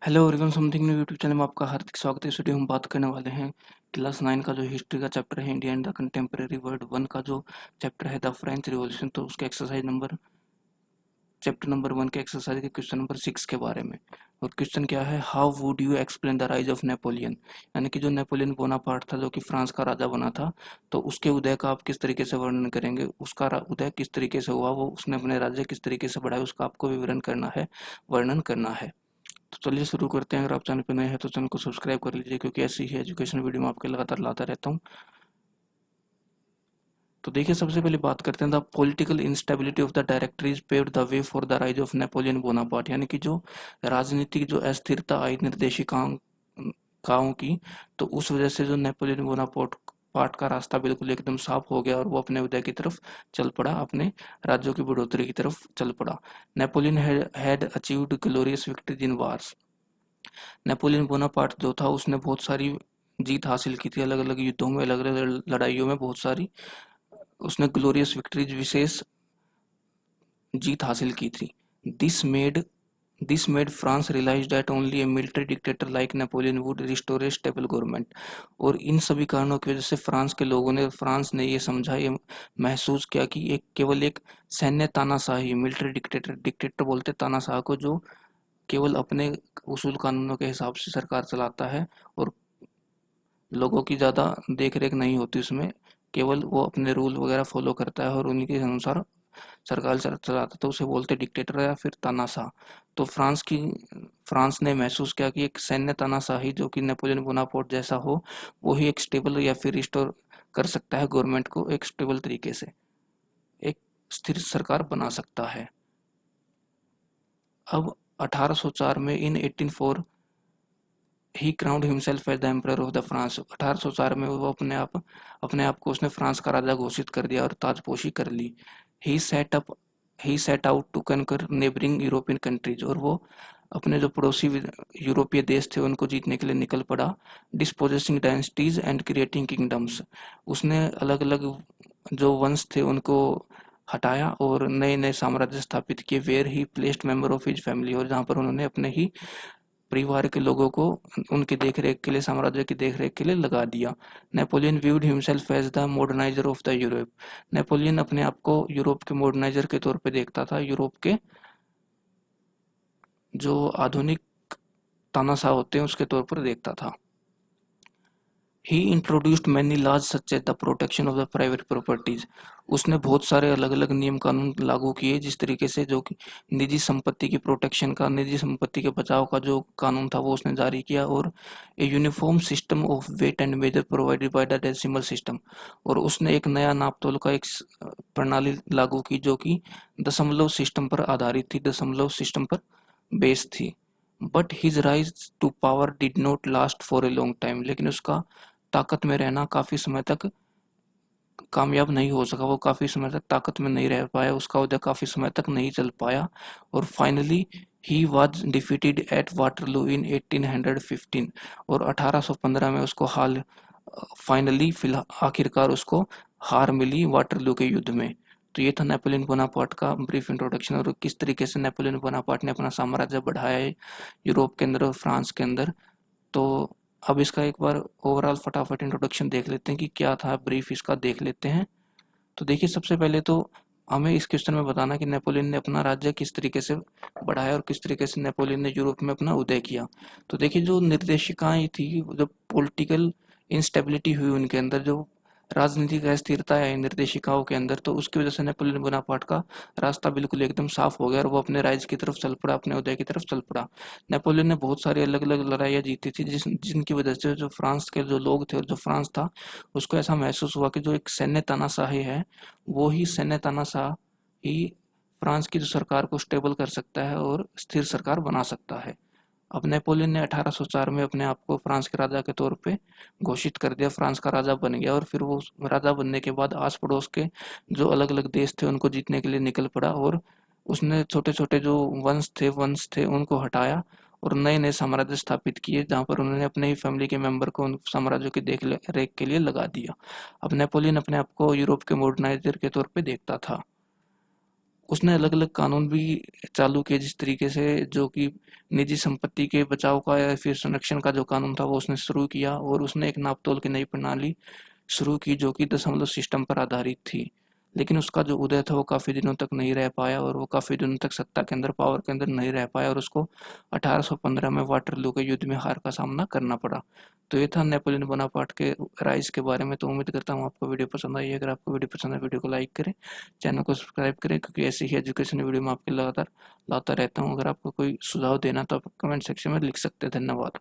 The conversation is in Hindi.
Hello everyone, something new YouTube channel में आपका हार्दिक स्वागत है। इस वीडियो में हम बात करने वाले हैं क्लास 9 का जो हिस्ट्री का चैप्टर है India and the contemporary world 1 का जो चैप्टर है द फ्रेंच रिवॉल्यूशन। तो उसके एक्सरसाइज नंबर चैप्टर नंबर 1 के एक्सरसाइज के क्वेश्चन नंबर 6 के बारे में। और क्वेश्चन क्या है, how would you explain the rise of Napoleon, यानी कि जो नेपोलियन बोनापार्ट था जो कि फ्रांस का राजा बना था, तो उसके उदय का आप किस तरीके से वर्णन करेंगे। उसका उदय किस तरीके से हुआ, वो उसने अपने राज्य किस तरीके से बढ़ाया, उसका आपको विवरण करना है, वर्णन करना है। तो चलिए शुरू करते हैं। अगर आप चैनल पर नए हैं तो चैनल को सब्सक्राइब कर लीजिए, क्योंकि ऐसी ही एजुकेशन वीडियो मैं आपके लगातार लाता रहता हूँ। तो देखिए, सबसे पहले बात करते हैं the political instability of the directories paved the way for the rise of Napoleon Bonaparte, यानी कि जो राजनीतिक जो अस्थिरता आई निर्देशिकाओं की, तो उस वजह से जो नेपोलियन बोनापार्ट पार्ट का रास्ता बिल्कुल एकदम साफ हो गया और वो अपने उदय की तरफ चल पड़ा, अपने राज्यों की बढ़ोतरी की तरफ चल पड़ा। Napoleon had achieved glorious victories in wars. Napoleon Bonaparte जो था उसने बहुत सारी जीत हासिल की थी, अलग अलग युद्धों में, अलग अलग लड़ाइयों में बहुत सारी उसने ग्लोरियस विक्ट्रीज, विशेष जीत हासिल की थी। This made this made France realize that only a military dictator like Napoleon would restore a stable government. और इन सभी कारणों की वजह से फ्रांस ने ये समझा, ये महसूस किया कि एक केवल एक सैन्य तानाशाही, मिलिट्री डिक्टेटर डिक्टेटर बोलते तानाशाह को, जो केवल अपने उसूल कानूनों के हिसाब से सरकार चलाता है और लोगों की ज़्यादा देख रेख नहीं होती उसमें, केवल वो अपने रूल वगैरह फॉलो करता है और उन्हीं के अनुसार सरकार चलाता है, तो उसे बोलते डिक्टेटर या फिर तानाशाह। तो फ्रांस ने महसूस किया कि एक सैन्य तानाशाही जो कि नेपोलियन बोनापार्ट जैसा हो, वो ही एक स्टेबल या फिर रिस्टोर कर सकता है गवर्नमेंट को, एक स्टेबल तरीके से एक स्थिर सरकार बना सकता है। अब 1804 में, in 1804, he crowned himself as the emperor of the France. 1804 में वो अपने आप को उसने फ्रांस का राजा घोषित कर दिया और ताजपोशी कर ली। He set up he set out to conquer neighbouring European countries, और वो अपने जो पड़ोसी यूरोपीय देश थे उनको जीतने के लिए निकल पड़ा। डिस्पोजेसिंग डायनेस्टीज एंड क्रिएटिंग किंगडम्स, उसने अलग अलग जो वंश थे उनको हटाया और नए नए साम्राज्य स्थापित किए। Where he placed member of his family, और जहाँ पर उन्होंने अपने ही परिवार के लोगों को उनकी देखरेख के लिए, साम्राज्य की देखरेख के लिए लगा दिया। Napoleon viewed himself as the moderniser of the Europe. Napoleon अपने आप को यूरोप के मॉडर्नाइजर के तौर पे देखता था, यूरोप के जो आधुनिक तानाशाह होते हैं उसके तौर पर देखता था। He introduced many laws such as the protection of the private properties. उसने बहुत सारे अलग अलग नियम कानून लागू किए, जिस तरीके से जो कि निजी संपत्ति की प्रोटेक्शन का, निजी संपत्ति के बचाव का जो कानून था वो उसने जारी किया। और a uniform system of weight and measure provided by the decimal system, और उसने एक नया नापतोल का एक प्रणाली लागू की जो कि दशमलव सिस्टम पर आधारित थी, दशमलव सिस्टम पर बेस्ड थी। But his rise to power did not last for a long time, लेकिन उसका ताकत में रहना काफी समय तक कामयाब नहीं हो सका, वो काफी समय तक ताकत में नहीं रह पाया, उसका उदय काफी समय तक नहीं चल पाया। और finally he was defeated at Waterloo in 1815, और 1815 में उसको फाइनली आखिरकार उसको हार मिली वाटरलू के युद्ध में। तो ये था नेपोलियन बोनापार्ट का ब्रीफ इंट्रोडक्शन, और किस तरीके से नेपोलियन बोनापार्ट ने अपना साम्राज्य बढ़ाया है यूरोप के अंदर और फ्रांस के अंदर। तो अब इसका एक बार ओवरऑल फटाफट इंट्रोडक्शन देख लेते हैं कि क्या था, ब्रीफ इसका देख लेते हैं। तो देखिए, सबसे पहले तो हमें इस क्वेश्चन में बताना कि नेपोलियन ने अपना राज्य किस तरीके से बढ़ाया और किस तरीके से नेपोलियन ने यूरोप में अपना उदय किया। तो देखिए, जो निर्देशिकाएं थी, जो पॉलिटिकल इंस्टेबिलिटी हुई उनके अंदर, जो राजनीतिक अस्थिरता है निर्देशिकाओं के अंदर, तो उसकी वजह से नेपोलियन बोनापार्ट का रास्ता बिल्कुल एकदम साफ हो गया और वो अपने राज्य की तरफ चल पड़ा, अपने उदय की तरफ चल पड़ा। नेपोलियन ने बहुत सारी अलग अलग लड़ाइयाँ जीती थी, जिनकी वजह से जो फ्रांस के जो लोग थे और जो फ्रांस था, उसको ऐसा महसूस हुआ कि जो एक सैन्य तानाशाही है, वो ही सैन्य तानाशाह ही फ्रांस की जो सरकार को स्टेबल कर सकता है और स्थिर सरकार बना सकता है। अब नेपोलियन ने 1804 में अपने आप को फ्रांस के राजा के तौर पे घोषित कर दिया, फ्रांस का राजा बन गया। और फिर वो राजा बनने के बाद आस पड़ोस के जो अलग अलग देश थे उनको जीतने के लिए निकल पड़ा, और उसने छोटे छोटे जो वंश थे उनको हटाया और नए नए साम्राज्य स्थापित किए, जहाँ पर उन्होंने अपने ही फैमिली के मेंबर को उन साम्राज्यों की देख रेख के लिए लगा दिया। अब नेपोलियन अपने आप को यूरोप के मॉडर्नाइजर के तौर पे देखता था। उसने अलग-अलग कानून भी चालू किए, जिस तरीके से जो कि निजी संपत्ति के बचाव का या फिर संरक्षण का जो कानून था वो उसने शुरू किया, और उसने एक नापतोल की नई प्रणाली शुरू की जो कि दशमलव सिस्टम पर आधारित थी। लेकिन उसका जो उदय था वो काफ़ी दिनों तक नहीं रह पाया, और वो काफ़ी दिनों तक सत्ता के अंदर, पावर के अंदर नहीं रह पाया, और उसको 1815 में वाटरलू के युद्ध में हार का सामना करना पड़ा। तो ये था नेपोलियन बोनापार्ट के राइज के बारे में। तो उम्मीद करता हूँ आपको वीडियो पसंद आई है। अगर आपको वीडियो पसंद है, वीडियो को लाइक करें, चैनल को सब्सक्राइब करें, क्योंकि ऐसी ही एजुकेशन वीडियो मैं आपके लगातार लाता रहता हूँ। अगर आपको कोई सुझाव देना तो आप कमेंट सेक्शन में लिख सकते हैं। धन्यवाद।